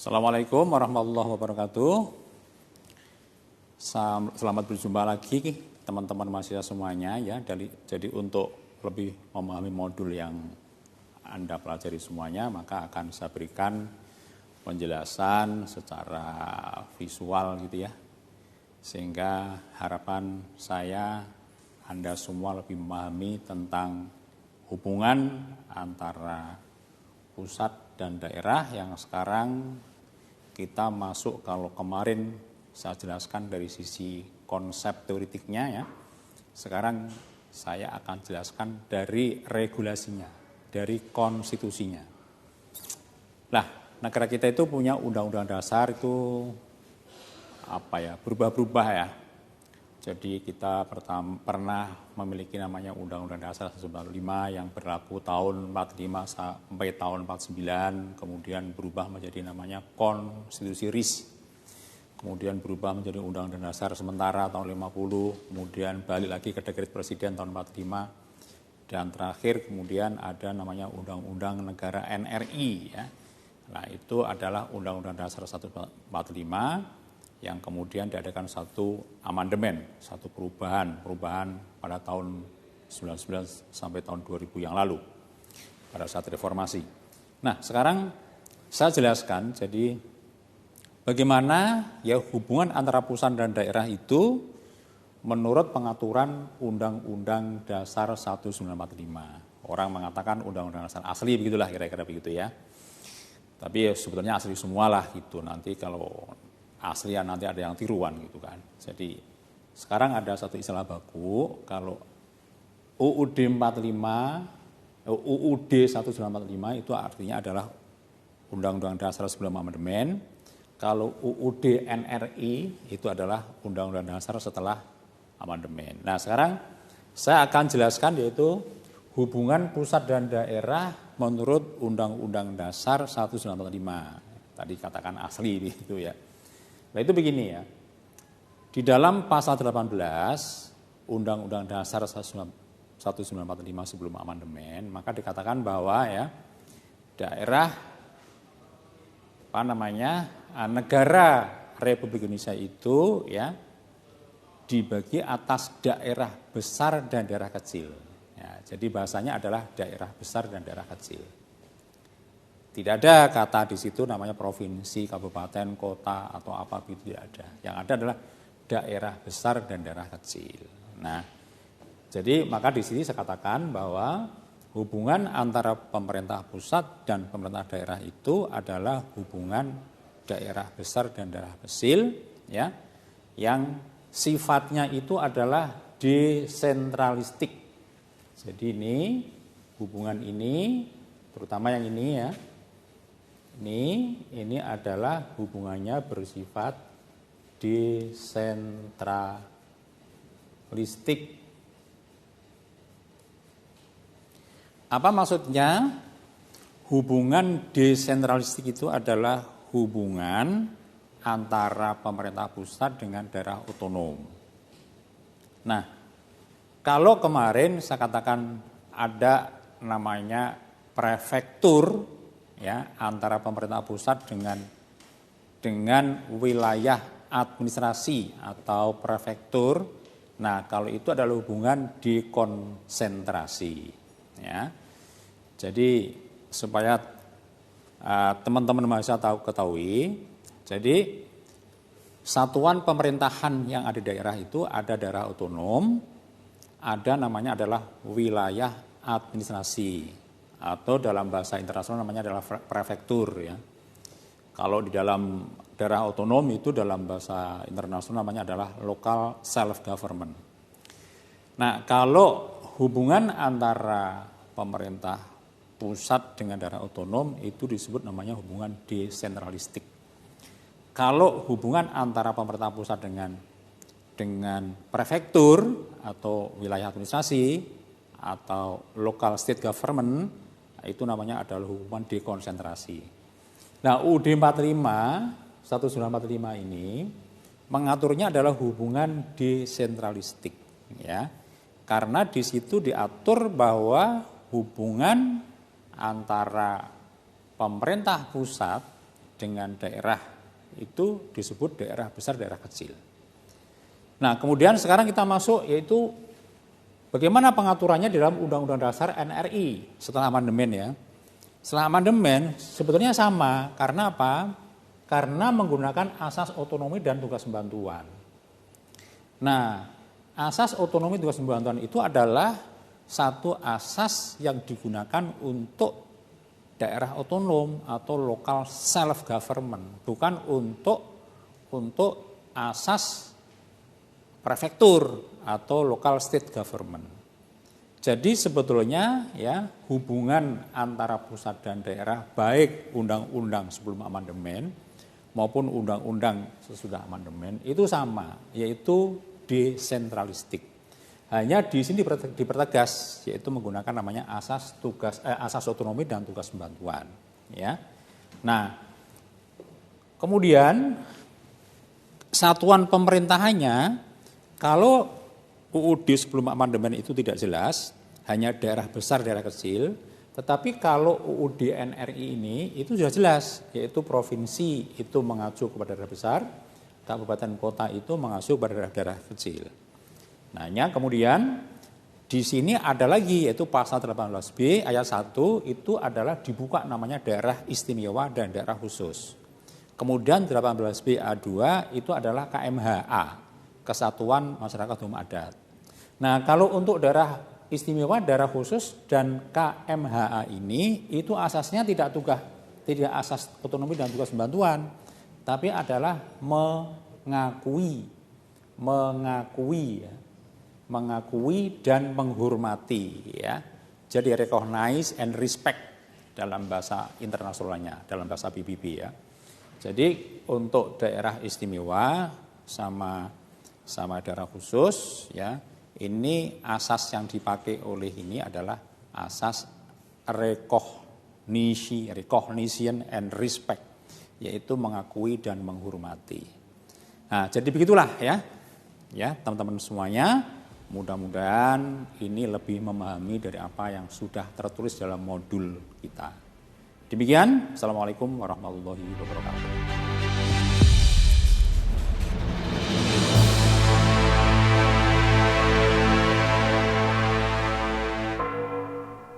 Assalamualaikum warahmatullahi wabarakatuh. Selamat berjumpa lagi teman-teman mahasiswa semuanya ya. Jadi untuk lebih memahami modul yang Anda pelajari semuanya, maka akan saya berikan penjelasan secara visual gitu ya. Sehingga harapan saya Anda semua lebih memahami tentang hubungan antara pusat dan daerah yang sekarang kita masuk. Kalau kemarin saya jelaskan dari sisi konsep teoritiknya ya, sekarang saya akan jelaskan dari regulasinya, dari konstitusinya. Nah, negara kita itu punya undang-undang dasar itu berubah-berubah ya. Jadi kita pernah memiliki namanya Undang-Undang Dasar 1945 yang berlaku tahun 45 sampai tahun 49, kemudian berubah menjadi namanya Konstitusi RIS. Kemudian berubah menjadi Undang-Undang Dasar sementara tahun 50, kemudian balik lagi ke Dekret Presiden tahun 45, dan terakhir kemudian ada namanya Undang-Undang Negara NRI ya. Nah, itu adalah Undang-Undang Dasar 1945 yang kemudian diadakan satu amandemen, satu perubahan pada tahun 1999 sampai tahun 2000 yang lalu pada saat reformasi. Nah, sekarang saya jelaskan jadi bagaimana ya hubungan antara pusat dan daerah itu menurut pengaturan Undang-Undang Dasar 1945. Orang mengatakan Undang-Undang Dasar asli begitulah kira-kira begitu ya. Tapi ya, sebetulnya asli semualah gitu. Nanti kalau aslian nanti ada yang tiruan gitu kan. Jadi sekarang ada satu istilah baku, kalau UUD 1945 itu artinya adalah Undang-Undang Dasar sebelum amandemen. Kalau UUD NRI itu adalah Undang-Undang Dasar setelah amandemen. Nah, sekarang saya akan jelaskan yaitu hubungan pusat dan daerah menurut Undang-Undang Dasar 1945. Tadi katakan asli itu ya. Nah, itu begini ya, di dalam pasal 18 Undang-Undang Dasar 1945 sebelum amandemen, maka dikatakan bahwa ya daerah negara Republik Indonesia itu ya dibagi atas daerah besar dan daerah kecil. Ya, jadi bahasanya adalah daerah besar dan daerah kecil. Tidak ada kata di situ namanya provinsi, kabupaten, kota atau apa gitu, tidak ada. Yang ada adalah daerah besar dan daerah kecil. Nah, jadi maka di sini saya katakan bahwa hubungan antara pemerintah pusat dan pemerintah daerah itu adalah hubungan daerah besar dan daerah kecil ya, yang sifatnya itu adalah desentralistik. Jadi ini hubungan ini terutama yang ini ya. Ini adalah hubungannya bersifat desentralistik. Apa maksudnya? Hubungan desentralistik itu adalah hubungan antara pemerintah pusat dengan daerah otonom. Nah, kalau kemarin saya katakan ada namanya prefektur ya, antara pemerintah pusat dengan wilayah administrasi atau prefektur. Nah, kalau itu adalah hubungan dekonsentrasi ya. Jadi supaya teman-teman mahasiswa ketahui, jadi satuan pemerintahan yang ada di daerah itu ada daerah otonom, ada namanya adalah wilayah administrasi. Atau dalam bahasa internasional namanya adalah prefektur ya. Kalau di dalam daerah otonom itu dalam bahasa internasional namanya adalah local self government. Nah, kalau hubungan antara pemerintah pusat dengan daerah otonom itu disebut namanya hubungan desentralistik. Kalau hubungan antara pemerintah pusat dengan prefektur atau wilayah administrasi atau local state government, itu namanya adalah hubungan dekonsentrasi. Nah, UUD 1945 ini mengaturnya adalah hubungan desentralistik ya. Karena di situ diatur bahwa hubungan antara pemerintah pusat dengan daerah itu disebut daerah besar, daerah kecil. Nah, kemudian sekarang kita masuk yaitu bagaimana pengaturannya di dalam Undang-Undang Dasar NRI setelah amandemen ya. Setelah amandemen sebetulnya sama, karena apa? Karena menggunakan asas otonomi dan tugas pembantuan. Nah, asas otonomi tugas pembantuan itu adalah satu asas yang digunakan untuk daerah otonom atau local self government, bukan untuk asas prefektur atau local state government. Jadi sebetulnya ya hubungan antara pusat dan daerah baik undang-undang sebelum amandemen maupun undang-undang sesudah amandemen itu sama, yaitu desentralistik. Hanya di sini dipertegas, yaitu menggunakan namanya asas otonomi dan tugas pembantuan. Ya, nah kemudian satuan pemerintahannya kalau UUD sebelum amandemen itu tidak jelas, hanya daerah besar, daerah kecil. Tetapi kalau UUD NRI ini itu sudah jelas, yaitu provinsi itu mengacu kepada daerah besar, kabupaten kota itu mengacu kepada daerah kecil. Nah, kemudian di sini ada lagi yaitu pasal 18B ayat 1 itu adalah dibuka namanya daerah istimewa dan daerah khusus. Kemudian 18B A2 itu adalah KMHA, Kesatuan Masyarakat Hukum Adat. Nah, kalau untuk daerah istimewa, daerah khusus dan KMHA ini itu asasnya tidak asas otonomi dan tugas pembantuan, tapi adalah mengakui dan menghormati ya. Jadi recognize and respect dalam bahasa internasionalnya, dalam bahasa PBB ya. Jadi untuk daerah istimewa sama daerah khusus ya, ini asas yang dipakai oleh ini adalah asas recognition and respect, yaitu mengakui dan menghormati. Nah, jadi begitulah ya teman-teman semuanya, mudah-mudahan ini lebih memahami dari apa yang sudah tertulis dalam modul kita. Demikian, Assalamualaikum warahmatullahi wabarakatuh.